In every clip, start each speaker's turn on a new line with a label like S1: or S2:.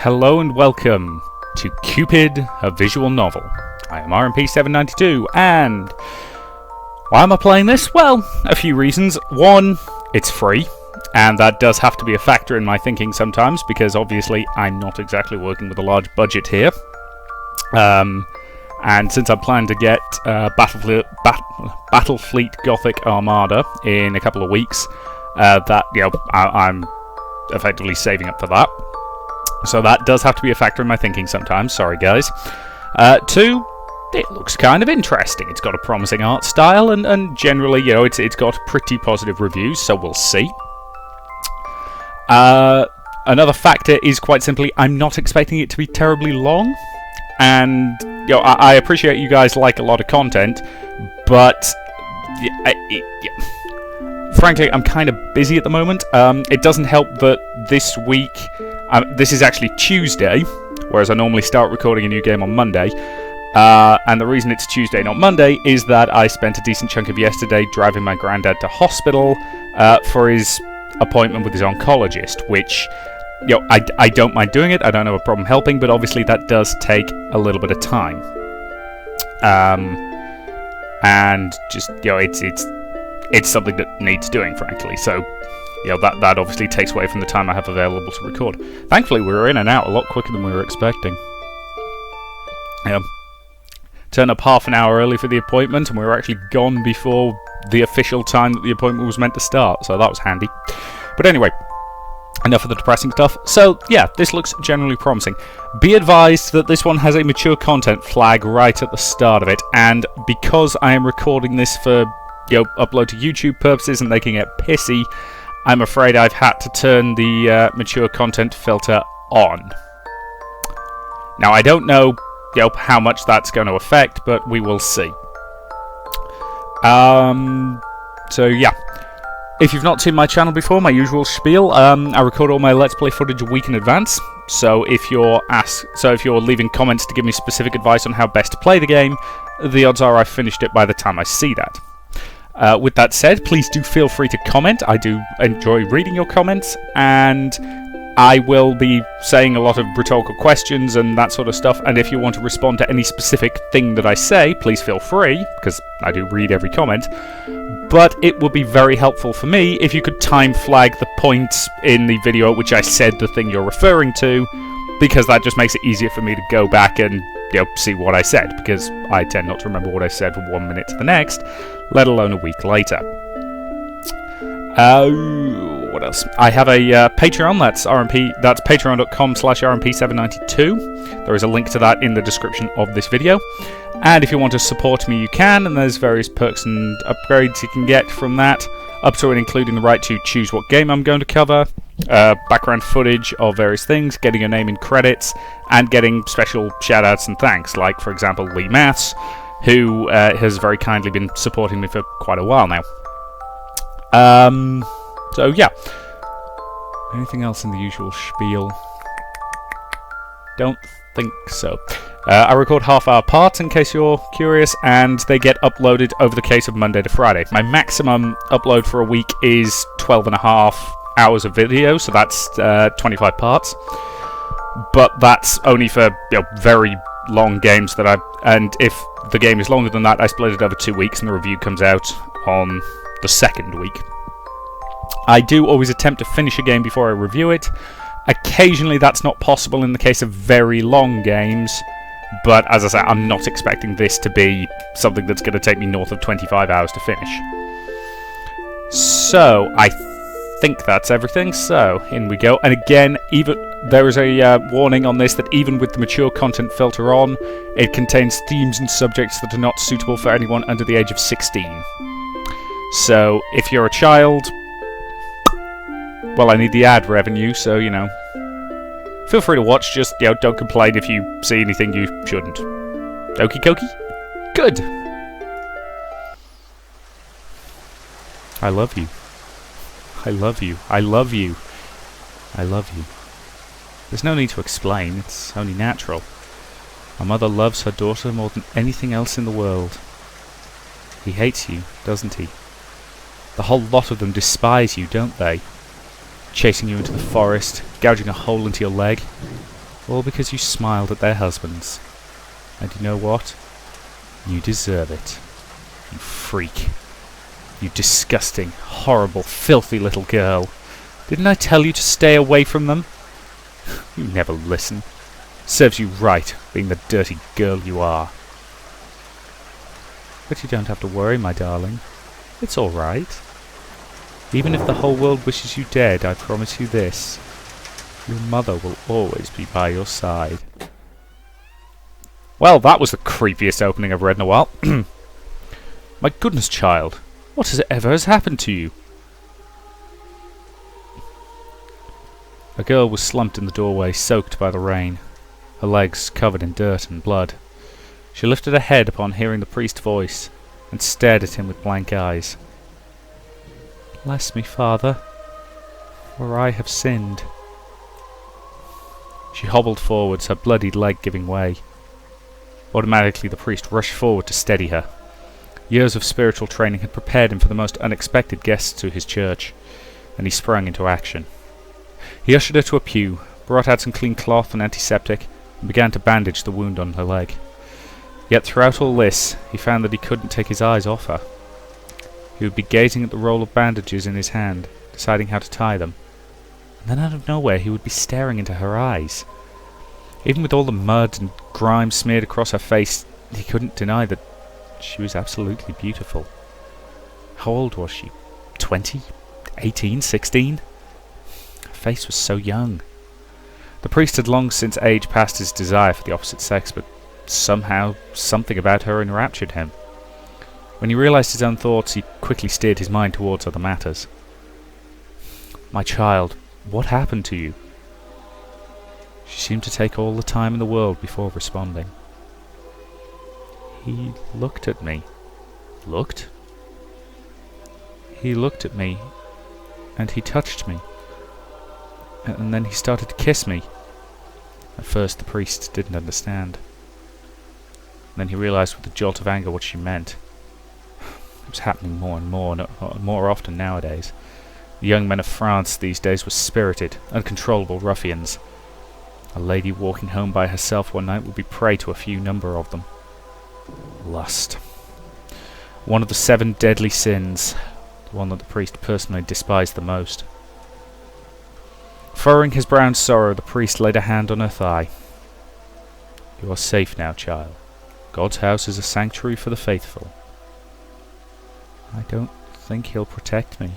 S1: Hello and welcome to Cupid, a visual novel. I am RMP792, and why am I playing this? Well, a few reasons. One, it's free, and that does have to be a factor in my thinking sometimes, because obviously I'm not exactly working with a large budget here. And since I'm planning to get Battlefleet Gothic Armada in a couple of weeks, I'm effectively saving up for that. So that does have to be a factor in my thinking sometimes. Sorry, guys. Two, it looks kind of interesting. It's got a promising art style, and generally, it's got pretty positive reviews. So we'll see. Another factor is quite simply, I'm not expecting it to be terribly long, and I appreciate you guys like a lot of content, but frankly, I'm kind of busy at the moment. It doesn't help that this week. This is actually Tuesday, whereas I normally start recording a new game on Monday. And the reason it's Tuesday, not Monday, is that I spent a decent chunk of yesterday driving my granddad to hospital for his appointment with his oncologist, which, I don't mind doing it. I don't have a problem helping, but obviously that does take a little bit of time. And just, it's something that needs doing, frankly. So, that obviously takes away from the time I have available to record. Thankfully, we were in and out a lot quicker than we were expecting. Turned up half an hour early for the appointment, and we were actually gone before the official time that the appointment was meant to start, so that was handy. But anyway, enough of the depressing stuff. So, yeah, this looks generally promising. Be advised that this one has a mature content flag right at the start of it, and because I am recording this for, upload to YouTube purposes and they can get pissy, I'm afraid I've had to turn the mature content filter on. Now, I don't know, how much that's going to affect, but we will see. So, yeah. If you've not seen my channel before, my usual spiel, I record all my Let's Play footage a week in advance. So if you're leaving comments to give me specific advice on how best to play the game, the odds are I've finished it by the time I see that. With that said, please do feel free to comment. I do enjoy reading your comments, and I will be saying a lot of rhetorical questions and that sort of stuff, and if you want to respond to any specific thing that I say, please feel free, because I do read every comment. But it would be very helpful for me if you could time flag the points in the video at which I said the thing you're referring to, because that just makes it easier for me to go back and see what I said, because I tend not to remember what I said from 1 minute to the next, let alone a week later. What else? I have a Patreon, that's patreon.com/rmp792. There is a link to that in the description of this video. And if you want to support me, you can, and there's various perks and upgrades you can get from that, up to and including the right to choose what game I'm going to cover, background footage of various things, getting your name in credits, and getting special shoutouts and thanks, like, for example, Lee Maths, who has very kindly been supporting me for quite a while now. So, yeah. Anything else in the usual spiel? Don't think so. I record half-hour parts, in case you're curious, and they get uploaded over the case of Monday to Friday. My maximum upload for a week is 12.5 hours of video, so that's 25 parts. But that's only for very long games and if the game is longer than that, I split it over 2 weeks, and the review comes out on the second week. I do always attempt to finish a game before I review it. Occasionally that's not possible in the case of very long games, but as I say, I'm not expecting this to be something that's going to take me north of 25 hours to finish. So, I think that's everything, so in we go. And again, there is a warning on this that even with the mature content filter on, it contains themes and subjects that are not suitable for anyone under the age of 16. So, if you're a child, well, I need the ad revenue, so, feel free to watch, just, don't complain if you see anything you shouldn't. Okie dokie? Good! I love you. I love you. I love you. I love you. There's no need to explain, it's only natural. A mother loves her daughter more than anything else in the world. He hates you, doesn't he? The whole lot of them despise you, don't they? Chasing you into the forest, gouging a hole into your leg. All because you smiled at their husbands. And you know what? You deserve it. You freak. You disgusting, horrible, filthy little girl. Didn't I tell you to stay away from them? You never listen. Serves you right, being the dirty girl you are. But you don't have to worry, my darling. It's all right. Even if the whole world wishes you dead, I promise you this. Your mother will always be by your side. Well, that was the creepiest opening I've read in a while. My goodness, child. What has happened to you? A girl was slumped in the doorway, soaked by the rain, her legs covered in dirt and blood. She lifted her head upon hearing the priest's voice, and stared at him with blank eyes. Bless me, Father, for I have sinned. She hobbled forwards, her bloodied leg giving way. Automatically the priest rushed forward to steady her. Years of spiritual training had prepared him for the most unexpected guests to his church, and he sprang into action. He ushered her to a pew, brought out some clean cloth and antiseptic, and began to bandage the wound on her leg. Yet throughout all this, he found that he couldn't take his eyes off her. He would be gazing at the roll of bandages in his hand, deciding how to tie them, and then out of nowhere he would be staring into her eyes. Even with all the mud and grime smeared across her face, he couldn't deny that she was absolutely beautiful. How old was she? 20? 18? 16? Her face was so young. The priest had long since aged past his desire for the opposite sex, but somehow something about her enraptured him. When he realized his own thoughts, he quickly steered his mind towards other matters. My child, what happened to you? She seemed to take all the time in the world before responding. He looked at me. Looked? He looked at me, and he touched me. And then he started to kiss me. At first the priest didn't understand. Then he realized with a jolt of anger what she meant. It was happening more and more often nowadays. The young men of France these days were spirited, uncontrollable ruffians. A lady walking home by herself one night would be prey to a few number of them. Lust. One of the 7 deadly sins, the one that the priest personally despised the most. Furrowing his brow in sorrow, the priest laid a hand on her thigh. You are safe now, child. God's house is a sanctuary for the faithful. I don't think he'll protect me.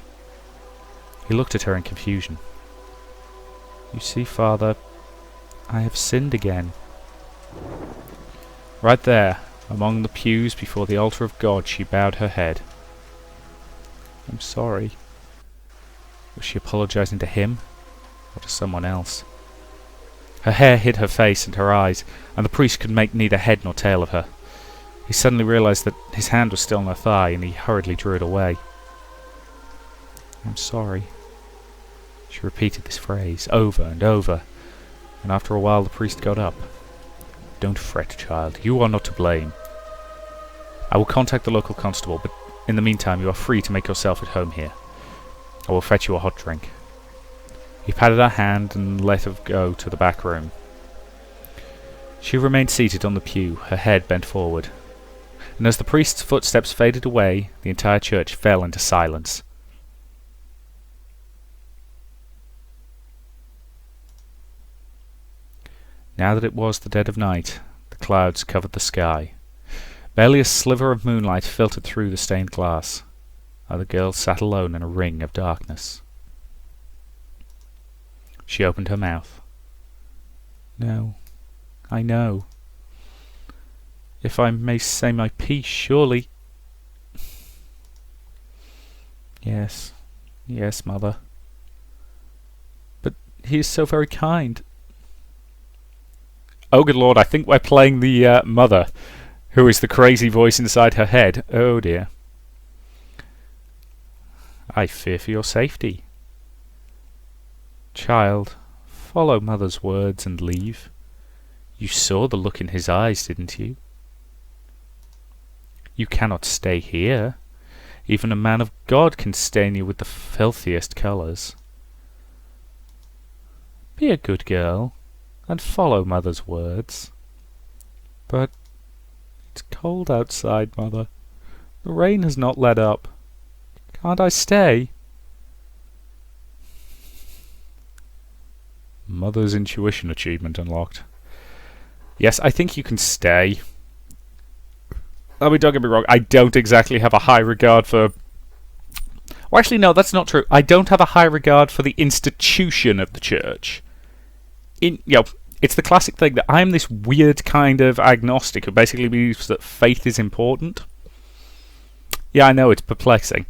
S1: He looked at her in confusion. You see, Father, I have sinned again. Right there, among the pews before the altar of God, she bowed her head. I'm sorry. Was she apologizing to him, or to someone else? Her hair hid her face and her eyes, and the priest could make neither head nor tail of her. He suddenly realized that his hand was still on her thigh, and he hurriedly drew it away. I'm sorry. She repeated this phrase over and over, and after a while the priest got up. Don't fret, child. You are not to blame. I will contact the local constable, but in the meantime you are free to make yourself at home here. I will fetch you a hot drink. He patted her hand and let her go to the back room. She remained seated on the pew, her head bent forward. And as the priest's footsteps faded away, the entire church fell into silence. Now that it was the dead of night, the clouds covered the sky. Barely a sliver of moonlight filtered through the stained glass. The girl sat alone in a ring of darkness. She opened her mouth. No, I know. If I may say my piece, surely. Yes, mother. But he is so very kind. Oh, good Lord, I think we're playing the mother, who is the crazy voice inside her head. Oh, dear. I fear for your safety. Child, follow mother's words and leave. You saw the look in his eyes, didn't you? You cannot stay here. Even a man of God can stain you with the filthiest colours. Be a good girl. and follow Mother's words. But it's cold outside, Mother. The rain has not let up. Can't I stay? Mother's intuition achievement unlocked. Yes, I think you can stay. I mean, don't get me wrong, I don't exactly have a high regard for... Well, actually, no, that's not true. I don't have a high regard for the institution of the church. It's the classic thing that I'm this weird kind of agnostic who basically believes that faith is important. Yeah, I know, it's perplexing.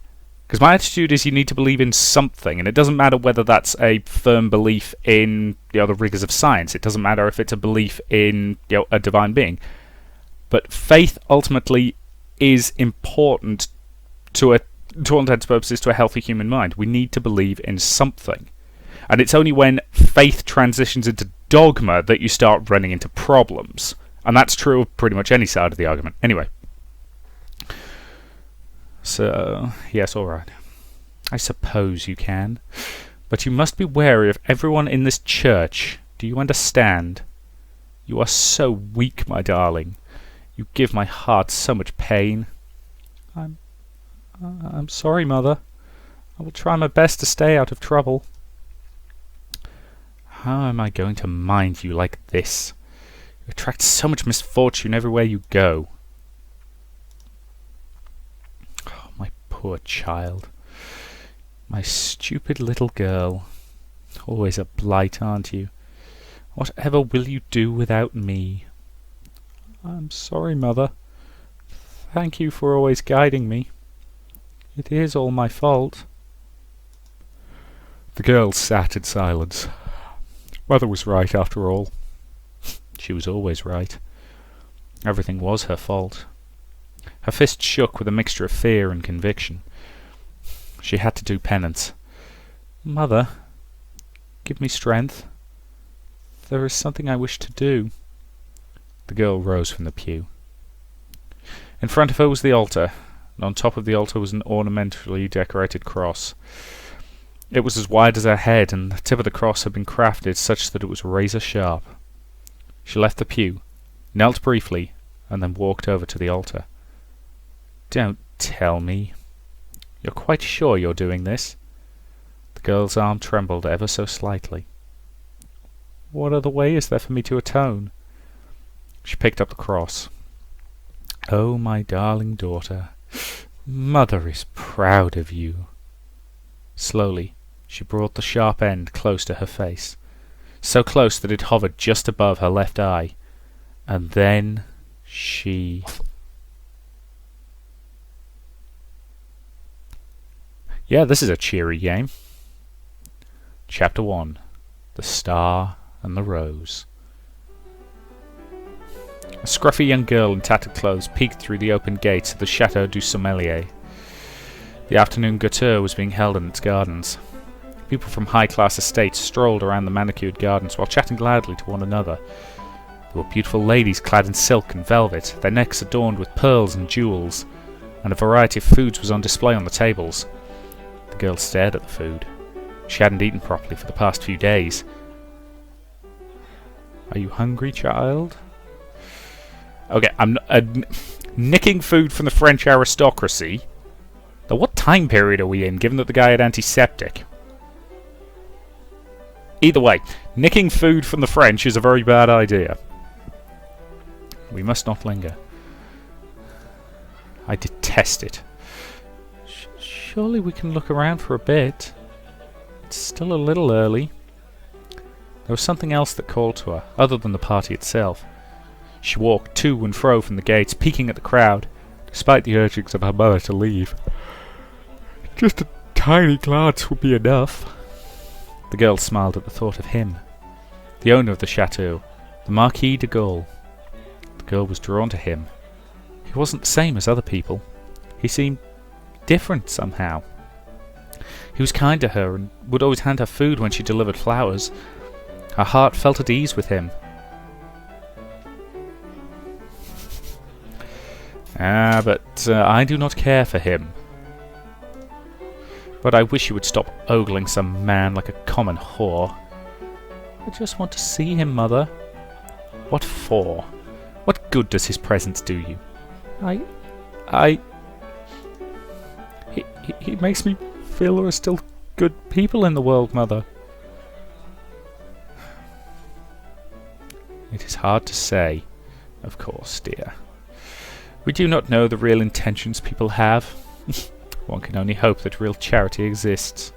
S1: Because my attitude is you need to believe in something, and it doesn't matter whether that's a firm belief in the rigors of science. It doesn't matter if it's a belief in a divine being. But faith ultimately is important to all intents and purposes to a healthy human mind. We need to believe in something. And it's only when faith transitions into dogma that you start running into problems. And that's true of pretty much any side of the argument. Anyway. So, yes, alright. I suppose you can. But you must be wary of everyone in this church. Do you understand? You are so weak, my darling. You give my heart so much pain. I'm sorry, Mother. I will try my best to stay out of trouble. How am I going to mind you like this? You attract so much misfortune everywhere you go. Oh, my poor child. My stupid little girl. Always a blight, aren't you? Whatever will you do without me? I'm sorry, Mother. Thank you for always guiding me. It is all my fault. The girl sat in silence. Mother was right, after all. She was always right. Everything was her fault. Her fist shook with a mixture of fear and conviction. She had to do penance. Mother, give me strength. There is something I wish to do. The girl rose from the pew. In front of her was the altar, and on top of the altar was an ornamentally decorated cross. It was as wide as her head, and the tip of the cross had been crafted such that it was razor sharp. She left the pew, knelt briefly, and then walked over to the altar. Don't tell me. You're quite sure you're doing this? The girl's arm trembled ever so slightly. What other way is there for me to atone? She picked up the cross. Oh, my darling daughter, Mother is proud of you. Slowly, she brought the sharp end close to her face, so close that it hovered just above her left eye, and then she... Yeah, this is a cheery game. Chapter 1. The Star and the Rose. A scruffy young girl in tattered clothes peeked through the open gates of the Chateau du Sommelier. The afternoon gâteau was being held in its gardens. People from high-class estates strolled around the manicured gardens while chatting loudly to one another. There were beautiful ladies clad in silk and velvet, their necks adorned with pearls and jewels, and a variety of foods was on display on the tables. The girl stared at the food. She hadn't eaten properly for the past few days. Are you hungry, child? Okay, I'm nicking food from the French aristocracy. Now, what time period are we in, given that the guy had antiseptic? Either way, nicking food from the French is a very bad idea. We must not linger. I detest it. Surely we can look around for a bit. It's still a little early. There was something else that called to her, other than the party itself. She walked to and fro from the gates, peeking at the crowd, despite the urgings of her mother to leave. Just a tiny glance would be enough. The girl smiled at the thought of him, the owner of the chateau, the Marquis de Gaulle. The girl was drawn to him. He wasn't the same as other people. He seemed different somehow. He was kind to her and would always hand her food when she delivered flowers. Her heart felt at ease with him. But I do not care for him. But I wish you would stop ogling some man like a common whore. I just want to see him, Mother. What for? What good does his presence do you? He makes me feel there are still good people in the world, Mother. It is hard to say, of course, dear. We do not know the real intentions people have. One can only hope that real charity exists.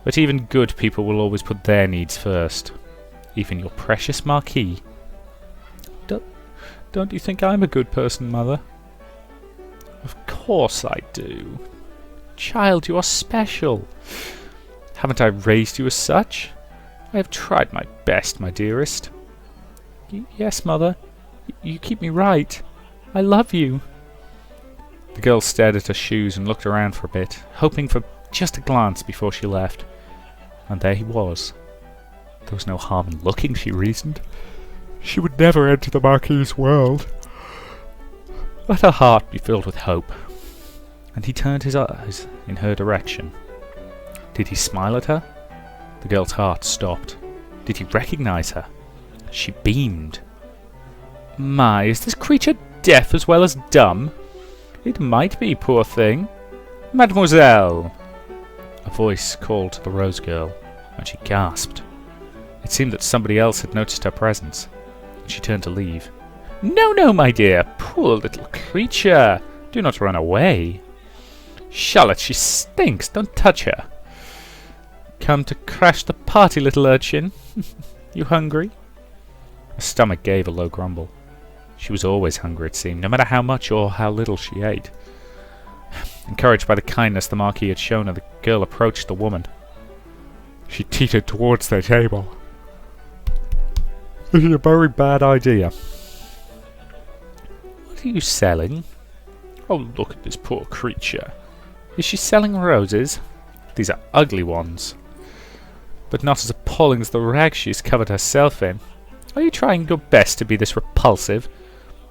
S1: But even good people will always put their needs first. Even your precious Marquis. Don't you think I'm a good person, Mother? Of course I do. Child, you are special. Haven't I raised you as such? I have tried my best, my dearest. Yes, Mother. You keep me right. I love you. The girl stared at her shoes and looked around for a bit, hoping for just a glance before she left. And there he was. There was no harm in looking, she reasoned. She would never enter the Marquis's world. Let her heart be filled with hope. And he turned his eyes in her direction. Did he smile at her? The girl's heart stopped. Did he recognize her? She beamed. My, is this creature deaf as well as dumb? It might be, poor thing. Mademoiselle! A voice called to the rose girl, and she gasped. It seemed that somebody else had noticed her presence. She turned to leave. No, no, my dear, poor little creature. Do not run away. Charlotte, she stinks. Don't touch her. Come to crash the party, little urchin. You hungry? Her stomach gave a low grumble. She was always hungry, it seemed, no matter how much or how little she ate. Encouraged by the kindness the Marquis had shown her, the girl approached the woman. She teetered towards their table. This is a very bad idea. What are you selling? Oh, look at this poor creature. Is she selling roses? These are ugly ones. But not as appalling as the rags she's covered herself in. Are you trying your best to be this repulsive?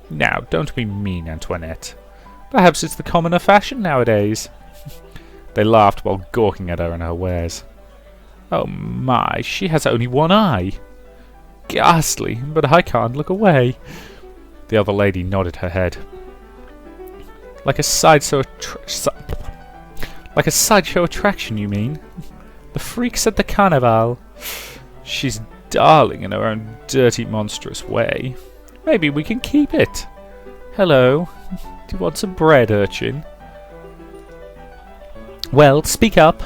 S1: Now, don't be mean, Antoinette. Perhaps it's the commoner fashion nowadays. They laughed while gawking at her and her wares. Oh my, she has only one eye. Ghastly, but I can't look away. The other lady nodded her head. Like a sideshow attraction, you mean? The freaks at the carnival. She's darling in her own dirty, monstrous way. Maybe we can keep it. Hello. Do you want some bread, urchin? Well, speak up.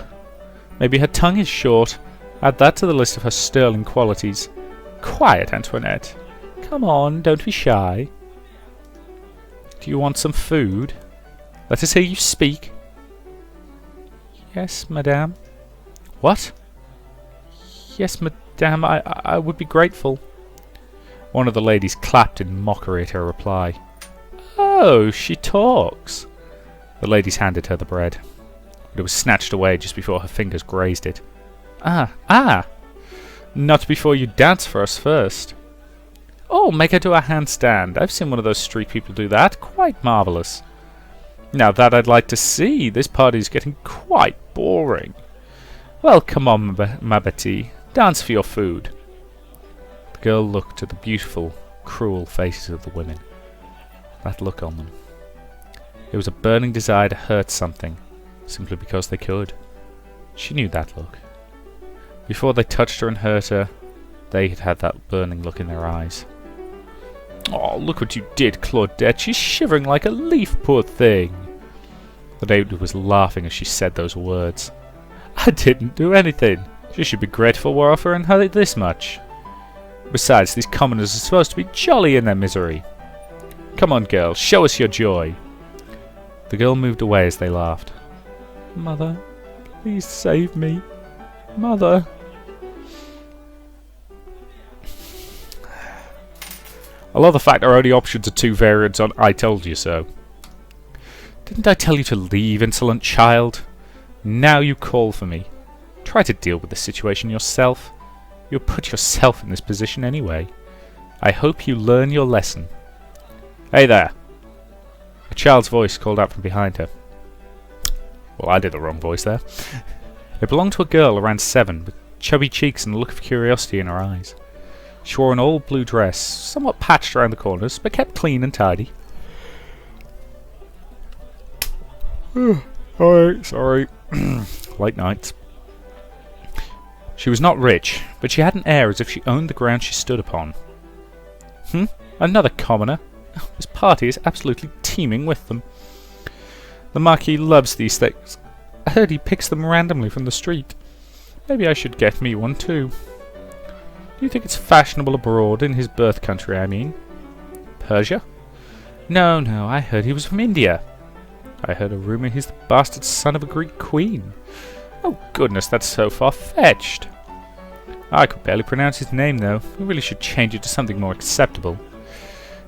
S1: Maybe her tongue is short. Add that to the list of her sterling qualities. Quiet, Antoinette. Come on, don't be shy. Do you want some food? Let us hear you speak. Yes, madame. What? Yes, madame, I would be grateful. One of the ladies clapped in mockery at her reply. Oh, she talks. The ladies handed her the bread, but it was snatched away just before her fingers grazed it. Ah! Not before you dance for us first. Oh, make her do a handstand. I've seen one of those street people do that. Quite marvellous. Now that I'd like to see. This party's getting quite boring. Well, come on, ma Betty. Dance for your food. The girl looked at the beautiful, cruel faces of the women. That look on them. It was a burning desire to hurt something, simply because they could. She knew that look. Before they touched her and hurt her, they had had that burning look in their eyes. Oh, look what you did, Claudette. She's shivering like a leaf, poor thing. The lady was laughing as she said those words. I didn't do anything. She should be grateful we're offering her this much. Besides, these commoners are supposed to be jolly in their misery. Come on, girl, show us your joy. The girl moved away as they laughed. Mother, please save me. Mother. I love the fact our only options are two variants on I told you so. Didn't I tell you to leave, insolent child? Now you call for me. Try to deal with the situation yourself. You'll put yourself in this position anyway. I hope you learn your lesson. Hey there! A child's voice called out from behind her. Well, I did the wrong voice there. It belonged to a girl around 7, with chubby cheeks and a look of curiosity in her eyes. She wore an old blue dress, somewhat patched around the corners, but kept clean and tidy. Alright, sorry. Late nights. She was not rich, but she had an air as if she owned the ground she stood upon. Another commoner. This party is absolutely teeming with them. The Marquis loves these things. I heard he picks them randomly from the street. Maybe I should get me one too. Do you think it's fashionable abroad, in his birth country, I mean? Persia? No, I heard he was from India. I heard a rumour he's the bastard son of a Greek queen. Oh goodness, that's so far-fetched. I could barely pronounce his name though. We really should change it to something more acceptable.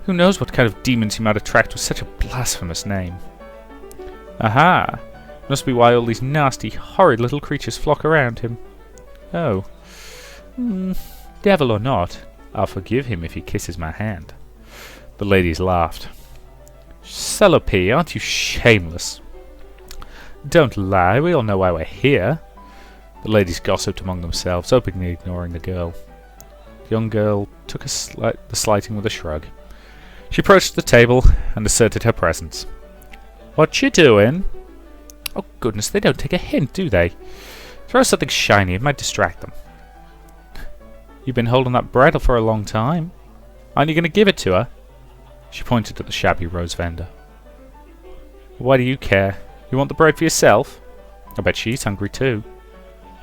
S1: Who knows what kind of demons he might attract with such a blasphemous name. Aha! Must be why all these nasty, horrid little creatures flock around him. Oh. Devil or not, I'll forgive him if he kisses my hand. The ladies laughed. Salope, aren't you shameless? Don't lie, we all know why we're here. The ladies gossiped among themselves, openly ignoring the girl. The young girl took the slighting with a shrug. She approached the table and asserted her presence. What you doing? Oh goodness, they don't take a hint, do they? Throw something shiny, it might distract them. You've been holding that bridle for a long time. Aren't you going to give it to her? She pointed at the shabby rose vendor. Why do you care? You want the bread for yourself? I bet she's hungry too.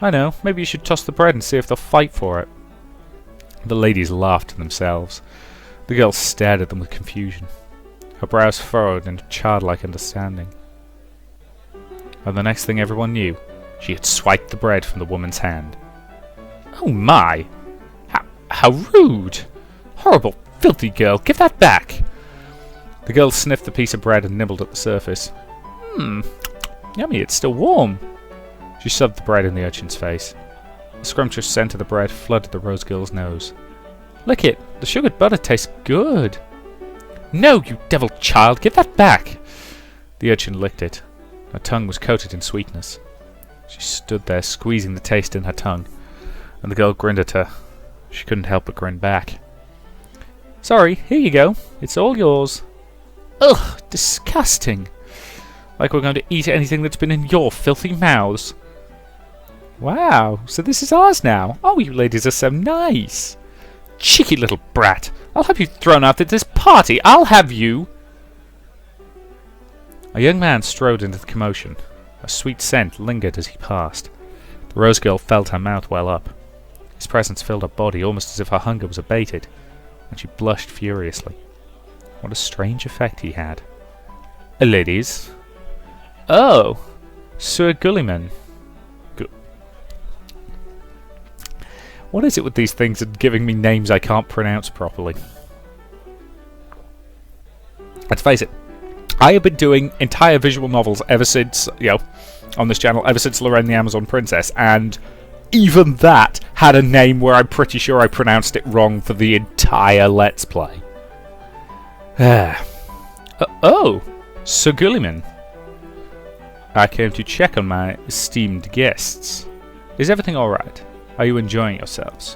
S1: I know, maybe you should toss the bread and see if they'll fight for it. The ladies laughed to themselves. The girl stared at them with confusion. Her brows furrowed in childlike understanding. And the next thing everyone knew, she had swiped the bread from the woman's hand. Oh my! How rude! Horrible, filthy girl, give that back! The girl sniffed the piece of bread and nibbled at the surface. Yummy, it's still warm. She shoved the bread in the urchin's face. The scrumptious scent of the bread flooded the rose girl's nose. Lick it, the sugared butter tastes good. No, you devil child, give that back! The urchin licked it. Her tongue was coated in sweetness. She stood there, squeezing the taste in her tongue, and the girl grinned at her. She couldn't help but grin back. Sorry, here you go. It's all yours. Ugh, disgusting. Like we're going to eat anything that's been in your filthy mouths. Wow, so this is ours now. Oh, you ladies are so nice. Cheeky little brat. I'll have you thrown out at this party. I'll have you. A young man strode into the commotion. A sweet scent lingered as he passed. The rose girl felt her mouth well up. His presence filled her body almost as if her hunger was abated, and she blushed furiously. What a strange effect he had. Ladies. Oh, Sir Gulliman. What is it with these things and giving me names I can't pronounce properly? Let's face it, I have been doing entire visual novels ever since, on this channel, ever since Lorraine the Amazon Princess, and even that had a name where I'm pretty sure I pronounced it wrong for the entire Let's Play. Oh, Sir Gulliman. I came to check on my esteemed guests. Is everything alright? Are you enjoying yourselves?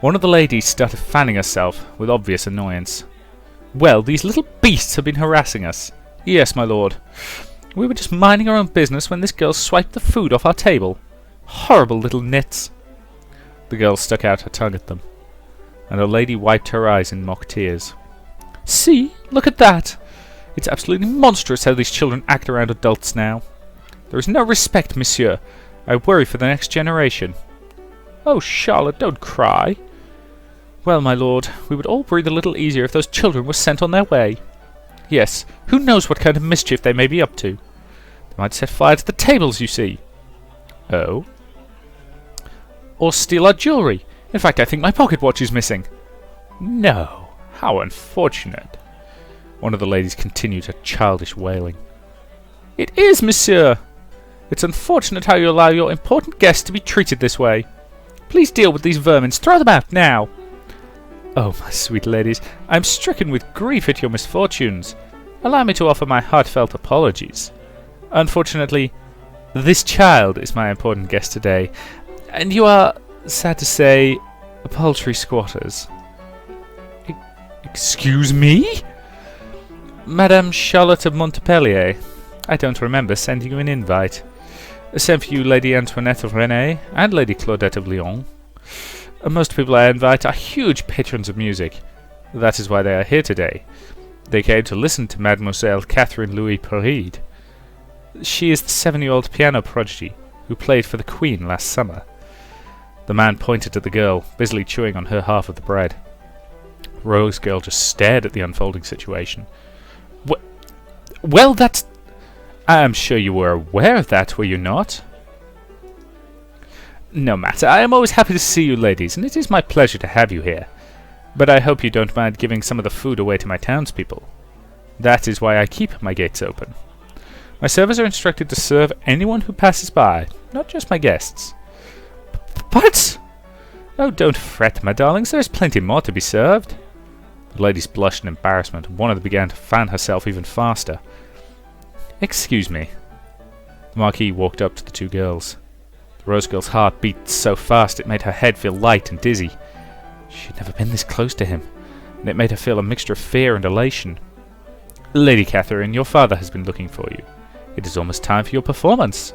S1: One of the ladies started fanning herself with obvious annoyance. Well, these little beasts have been harassing us. Yes, my lord. We were just minding our own business when this girl swiped the food off our table. Horrible little nits. The girl stuck out her tongue at them, and a lady wiped her eyes in mock tears. See, look at that. It's absolutely monstrous how these children act around adults now. There is no respect, monsieur. I worry for the next generation. Oh, Charlotte, don't cry. Well, my lord, we would all breathe a little easier if those children were sent on their way. Yes, who knows what kind of mischief they may be up to. They might set fire to the tables, you see. Oh? Or steal our jewellery. In fact, I think my pocket watch is missing. No, how unfortunate. One of the ladies continued her childish wailing. It is, monsieur. It's unfortunate how you allow your important guests to be treated this way. Please deal with these vermins. Throw them out now. Oh, my sweet ladies, I am stricken with grief at your misfortunes. Allow me to offer my heartfelt apologies. Unfortunately, this child is my important guest today, And you are, sad to say, paltry squatters. Excuse me? Madame Charlotte of Montpellier. I don't remember sending you an invite. Sent for you Lady Antoinette of Rennes and Lady Claudette of Lyon. Most people I invite are huge patrons of music. That is why they are here today. They came to listen to Mademoiselle Catherine Louis Paride. She is the 7-year-old piano prodigy who played for the Queen last summer. The man pointed at the girl, busily chewing on her half of the bread. Rose Girl just stared at the unfolding situation. Well, that's... I am sure you were aware of that, were you not? No matter, I am always happy to see you ladies, and it is my pleasure to have you here. But I hope you don't mind giving some of the food away to my townspeople. That is why I keep my gates open. My servers are instructed to serve anyone who passes by, not just my guests. But... Oh, don't fret, my darlings, there is plenty more to be served. The ladies blushed in embarrassment, and one of them began to fan herself even faster. Excuse me. The Marquis walked up to the two girls. The Rose Girl's heart beat so fast it made her head feel light and dizzy. She had never been this close to him, and it made her feel a mixture of fear and elation. Lady Catherine, your father has been looking for you. It is almost time for your performance.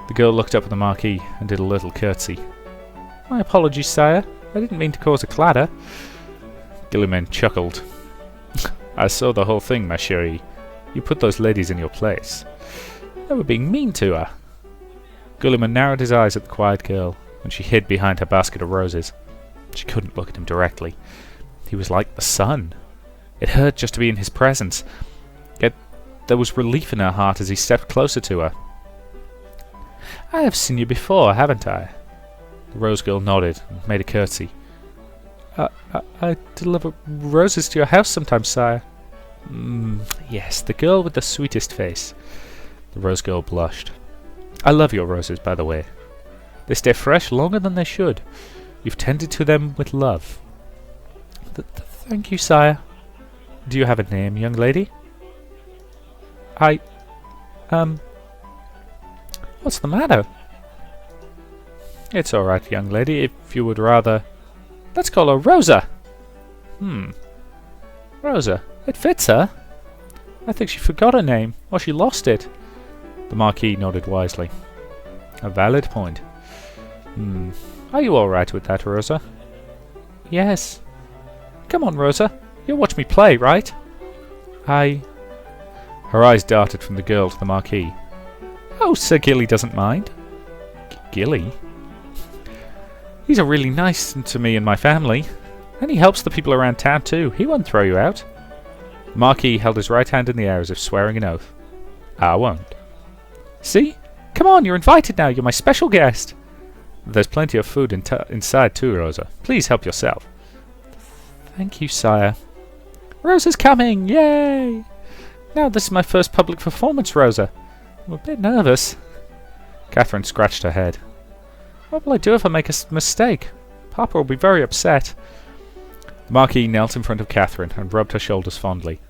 S1: The girl looked up at the Marquis and did a little curtsy. My apologies, sire. I didn't mean to cause a clatter. Guilliman chuckled. I saw the whole thing, ma chérie. You put those ladies in your place. They were being mean to her. Guilliman narrowed his eyes at the quiet girl, and she hid behind her basket of roses. She couldn't look at him directly. He was like the sun. It hurt just to be in his presence. Yet there was relief in her heart as he stepped closer to her. I have seen you before, haven't I? The Rose Girl nodded and made a curtsy. I deliver roses to your house sometimes, sire. Yes, the girl with the sweetest face. The Rose Girl blushed. I love your roses, by the way. They stay fresh longer than they should. You've tended to them with love. Thank you, sire. Do you have a name, young lady? What's the matter? It's all right, young lady, if you would rather... Let's call her Rosa. Rosa. It fits her. I think she forgot her name, or she lost it. The Marquis nodded wisely. A valid point. Are you all right with that, Rosa? Yes. Come on, Rosa. You'll watch me play, right? Her eyes darted from the girl to the Marquis. Oh, Sir Gilly doesn't mind. Gilly? He's a really nice to me and my family. And he helps the people around town too. He won't throw you out. The Marquis held his right hand in the air as if swearing an oath. I won't. See? Come on, you're invited now. You're my special guest. There's plenty of food inside too, Rosa. Please help yourself. Thank you, sire. Rosa's coming! Yay! Now this is my first public performance, Rosa. I'm a bit nervous. Catherine scratched her head. What will I do if I make a mistake? Papa will be very upset. The Marquis knelt in front of Catherine and rubbed her shoulders fondly.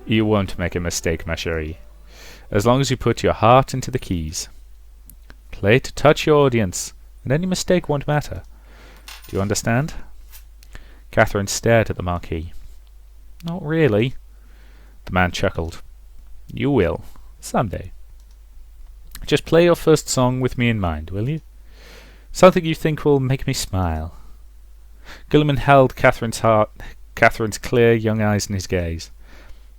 S1: You won't make a mistake, ma chérie. As long as you put your heart into the keys. Play to touch your audience, and any mistake won't matter. Do you understand? Catherine stared at the Marquis. Not really. The man chuckled. You will, someday. Just play your first song with me in mind, will you? Something you think will make me smile. Guilliman held Catherine's clear young eyes in his gaze.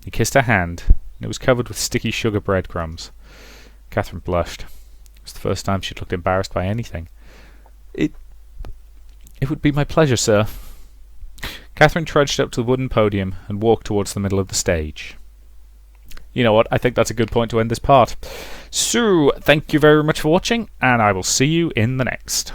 S1: He kissed her hand, and it was covered with sticky sugar breadcrumbs. Catherine blushed. It was the first time she'd looked embarrassed by anything. It would be my pleasure, sir. Catherine trudged up to the wooden podium and walked towards the middle of the stage. You know what, I think that's a good point to end this part. So, thank you very much for watching, and I will see you in the next.